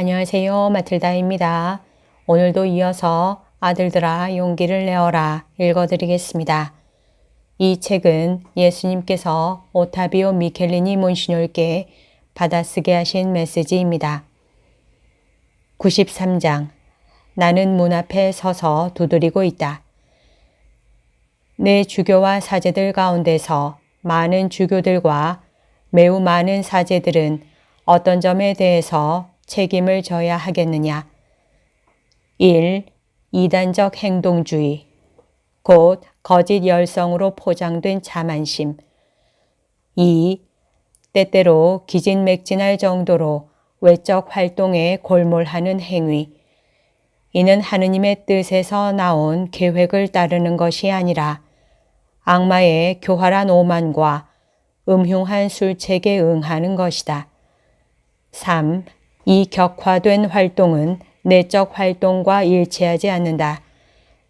안녕하세요. 마틸다입니다. 오늘도 이어서 아들들아 용기를 내어라 읽어드리겠습니다. 이 책은 예수님께서 오타비오 미켈리니 몬시뇰께 받아쓰게 하신 메시지입니다. 93장 나는 문 앞에 서서 두드리고 있다. 내 주교와 사제들 가운데서 많은 주교들과 매우 많은 사제들은 어떤 점에 대해서 책임을 져야 하겠느냐. 1. 이단적 행동주의, 곧 거짓 열성으로 포장된 자만심. 2. 때때로 기진맥진할 정도로 외적 활동에 골몰하는 행위. 이는 하느님의 뜻에서 나온 계획을 따르는 것이 아니라 악마의 교활한 오만과 음흉한 술책에 응하는 것이다. 3. 이 격화된 활동은 내적 활동과 일치하지 않는다.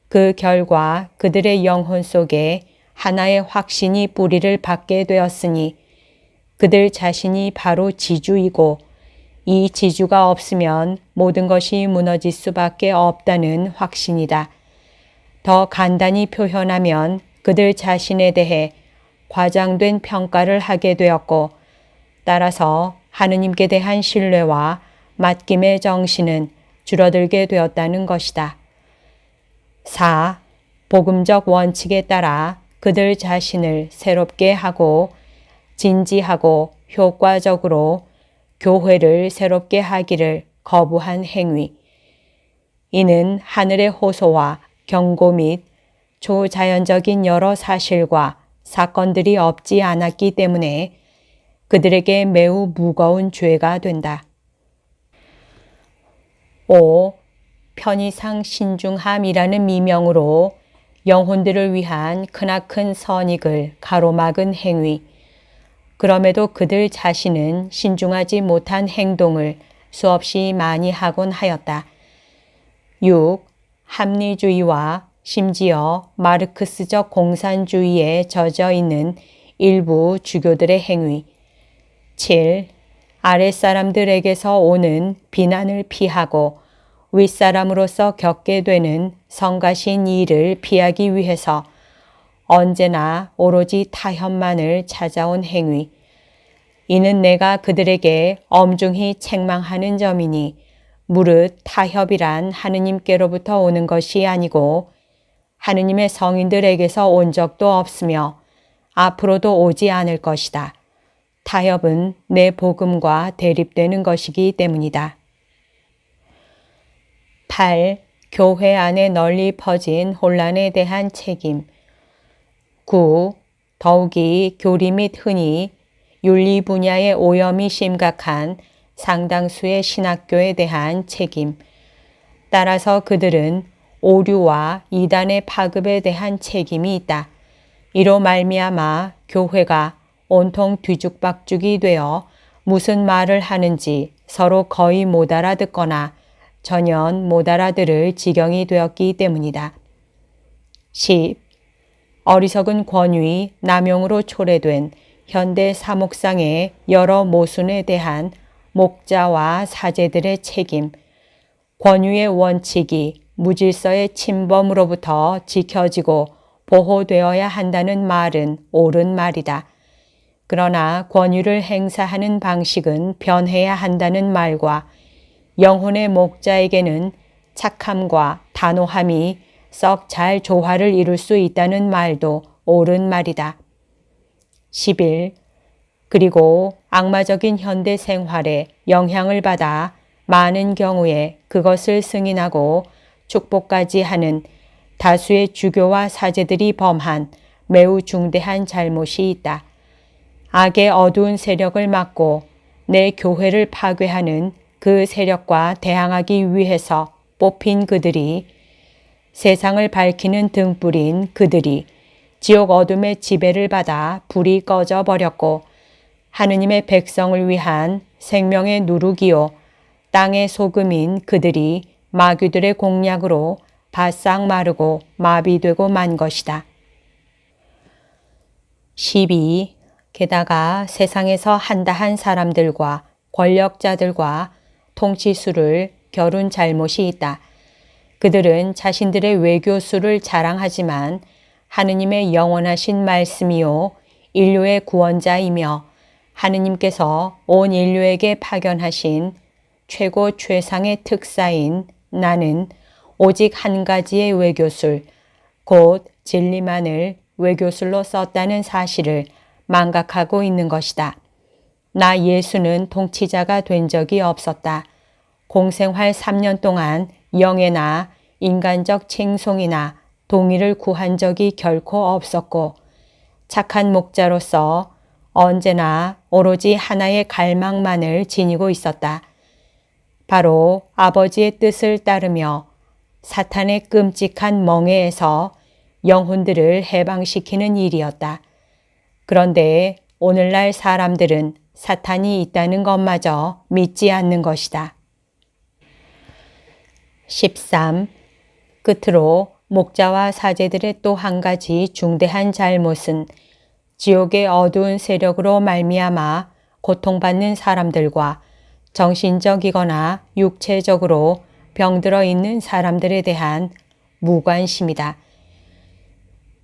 그 결과 그들의 영혼 속에 하나의 확신이 뿌리를 받게 되었으니 그들 자신이 바로 지주이고 이 지주가 없으면 모든 것이 무너질 수밖에 없다는 확신이다. 더 간단히 표현하면 그들 자신에 대해 과장된 평가를 하게 되었고 따라서 하느님께 대한 신뢰와 맡김의 정신은 줄어들게 되었다는 것이다. 4. 복음적 원칙에 따라 그들 자신을 새롭게 하고 진지하고 효과적으로 교회를 새롭게 하기를 거부한 행위. 이는 하늘의 호소와 경고 및 초자연적인 여러 사실과 사건들이 없지 않았기 때문에 그들에게 매우 무거운 죄가 된다. 5. 편의상 신중함이라는 미명으로 영혼들을 위한 크나큰 선익을 가로막은 행위. 그럼에도 그들 자신은 신중하지 못한 행동을 수없이 많이 하곤 하였다. 6. 합리주의와 심지어 마르크스적 공산주의에 젖어 있는 일부 주교들의 행위. 7. 아랫사람들에게서 오는 비난을 피하고 윗사람으로서 겪게 되는 성가신 일을 피하기 위해서 언제나 오로지 타협만을 찾아온 행위. 이는 내가 그들에게 엄중히 책망하는 점이니 무릇 타협이란 하느님께로부터 오는 것이 아니고 하느님의 성인들에게서 온 적도 없으며 앞으로도 오지 않을 것이다. 타협은 내 복음과 대립되는 것이기 때문이다. 8. 교회 안에 널리 퍼진 혼란에 대한 책임. 9. 더욱이 교리 및 흔히 윤리 분야의 오염이 심각한 상당수의 신학교에 대한 책임. 따라서 그들은 오류와 이단의 파급에 대한 책임이 있다. 이로 말미암아 교회가 온통 뒤죽박죽이 되어 무슨 말을 하는지 서로 거의 못 알아듣거나 전혀 못 알아들을 지경이 되었기 때문이다. 10. 어리석은 권위, 남용으로 초래된 현대 사목상의 여러 모순에 대한 목자와 사제들의 책임. 권위의 원칙이 무질서의 침범으로부터 지켜지고 보호되어야 한다는 말은 옳은 말이다. 그러나 권위를 행사하는 방식은 변해야 한다는 말과 영혼의 목자에게는 착함과 단호함이 썩 잘 조화를 이룰 수 있다는 말도 옳은 말이다. 11. 그리고 악마적인 현대 생활에 영향을 받아 많은 경우에 그것을 승인하고 축복까지 하는 다수의 주교와 사제들이 범한 매우 중대한 잘못이 있다. 악의 어두운 세력을 막고 내 교회를 파괴하는 그 세력과 대항하기 위해서 뽑힌 그들이 세상을 밝히는 등불인 그들이 지옥 어둠의 지배를 받아 불이 꺼져 버렸고 하느님의 백성을 위한 생명의 누룩이요 땅의 소금인 그들이 마귀들의 공략으로 바싹 마르고 마비되고 만 것이다. 12. 게다가 세상에서 한다한 사람들과 권력자들과 통치수를 겨룬 잘못이 있다. 그들은 자신들의 외교수를 자랑하지만 하느님의 영원하신 말씀이요 인류의 구원자이며 하느님께서 온 인류에게 파견하신 최고 최상의 특사인 나는 오직 한 가지의 외교술, 곧 진리만을 외교술로 썼다는 사실을 망각하고 있는 것이다. 나 예수는 통치자가 된 적이 없었다. 공생활 3년 동안 영예나 인간적 칭송이나 동의를 구한 적이 결코 없었고 착한 목자로서 언제나 오로지 하나의 갈망만을 지니고 있었다. 바로 아버지의 뜻을 따르며 사탄의 끔찍한 멍에에서 영혼들을 해방시키는 일이었다. 그런데 오늘날 사람들은 사탄이 있다는 것마저 믿지 않는 것이다. 13. 끝으로 목자와 사제들의 또 한 가지 중대한 잘못은 지옥의 어두운 세력으로 말미암아 고통받는 사람들과 정신적이거나 육체적으로 병들어 있는 사람들에 대한 무관심이다.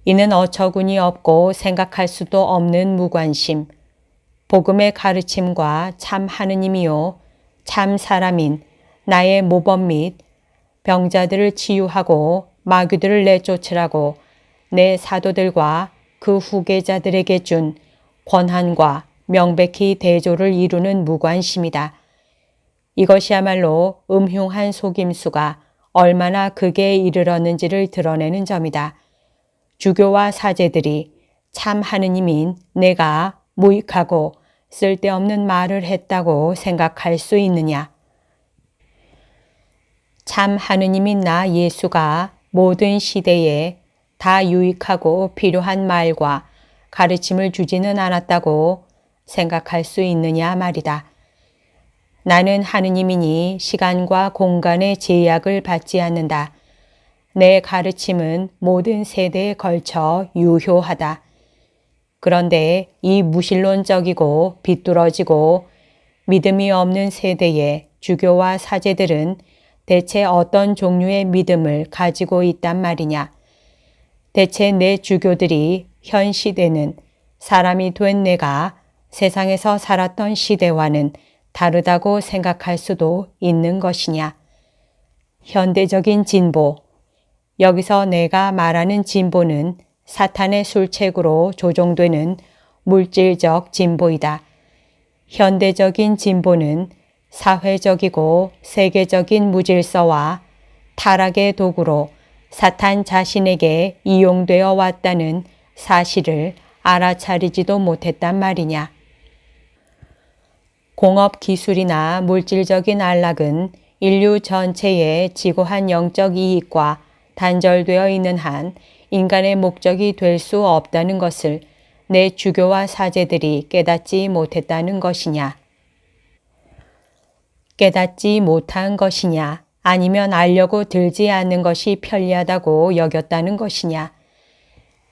이는 어처구니 없고 생각할 수도 없는 무관심, 복음의 가르침과 참 하느님이요 참 사람인 나의 모범 및 병자들을 치유하고 마귀들을 내쫓으라고 내 사도들과 그 후계자들에게 준 권한과 명백히 대조를 이루는 무관심이다. 이것이야말로 음흉한 속임수가 얼마나 극에 이르렀는지를 드러내는 점이다. 주교와 사제들이 참 하느님인 내가 무익하고 쓸데없는 말을 했다고 생각할 수 있느냐? 참 하느님인 나 예수가 모든 시대에 다 유익하고 필요한 말과 가르침을 주지는 않았다고 생각할 수 있느냐 말이다. 나는 하느님이니 시간과 공간의 제약을 받지 않는다. 내 가르침은 모든 세대에 걸쳐 유효하다. 그런데 이 무신론적이고 비뚤어지고 믿음이 없는 세대의 주교와 사제들은 대체 어떤 종류의 믿음을 가지고 있단 말이냐. 대체 내 주교들이 현 시대는 사람이 된 내가 세상에서 살았던 시대와는 다르다고 생각할 수도 있는 것이냐. 현대적인 진보, 여기서 내가 말하는 진보는 사탄의 술책으로 조종되는 물질적 진보이다. 현대적인 진보는 사회적이고 세계적인 무질서와 타락의 도구로 사탄 자신에게 이용되어 왔다는 사실을 알아차리지도 못했단 말이냐. 공업기술이나 물질적인 안락은 인류 전체의 지고한 영적 이익과 단절되어 있는 한 인간의 목적이 될 수 없다는 것을 내 주교와 사제들이 깨닫지 못했다는 것이냐. 깨닫지 못한 것이냐, 아니면 알려고 들지 않는 것이 편리하다고 여겼다는 것이냐.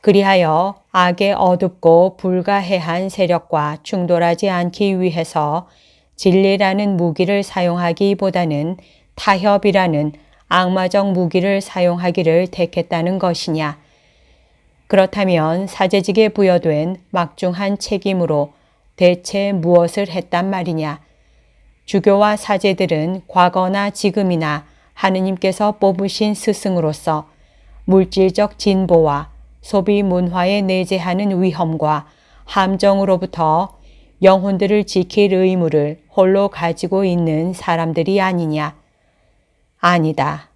그리하여 악의 어둡고 불가해한 세력과 충돌하지 않기 위해서 진리라는 무기를 사용하기보다는 타협이라는 악마적 무기를 사용하기를 택했다는 것이냐. 그렇다면 사제직에 부여된 막중한 책임으로 대체 무엇을 했단 말이냐. 주교와 사제들은 과거나 지금이나 하느님께서 뽑으신 스승으로서 물질적 진보와 소비 문화에 내재하는 위험과 함정으로부터 영혼들을 지킬 의무를 홀로 가지고 있는 사람들이 아니냐. 아니다.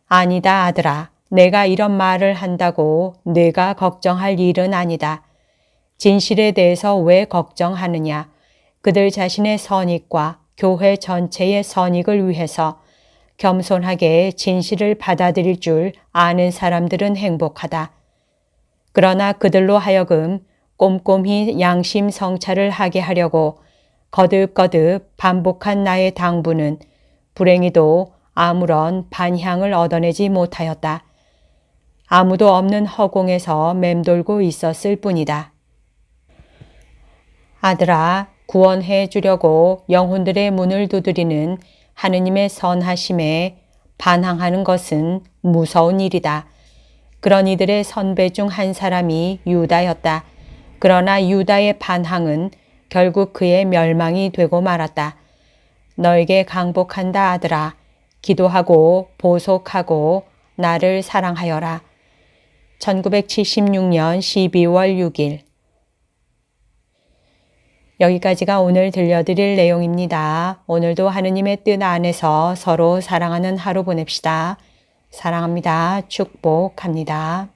아니다 아들아. 내가 이런 말을 한다고 내가 걱정할 일은 아니다. 진실에 대해서 왜 걱정하느냐. 그들 자신의 선익과 교회 전체의 선익을 위해서 겸손하게 진실을 받아들일 줄 아는 사람들은 행복하다. 그러나 그들로 하여금 꼼꼼히 양심 성찰을 하게 하려고 거듭거듭 반복한 나의 당부는 불행히도 아무런 반향을 얻어내지 못하였다. 아무도 없는 허공에서 맴돌고 있었을 뿐이다. 아들아, 구원해 주려고 영혼들의 문을 두드리는 하느님의 선하심에 반항하는 것은 무서운 일이다. 그런 이들의 선배 중 한 사람이 유다였다. 그러나 유다의 반항은 결국 그의 멸망이 되고 말았다. 너에게 강복한다 아들아. 기도하고 보속하고 나를 사랑하여라. 1976년 12월 6일. 여기까지가 오늘 들려드릴 내용입니다. 오늘도 하느님의 뜻 안에서 서로 사랑하는 하루 보냅시다. 사랑합니다. 축복합니다.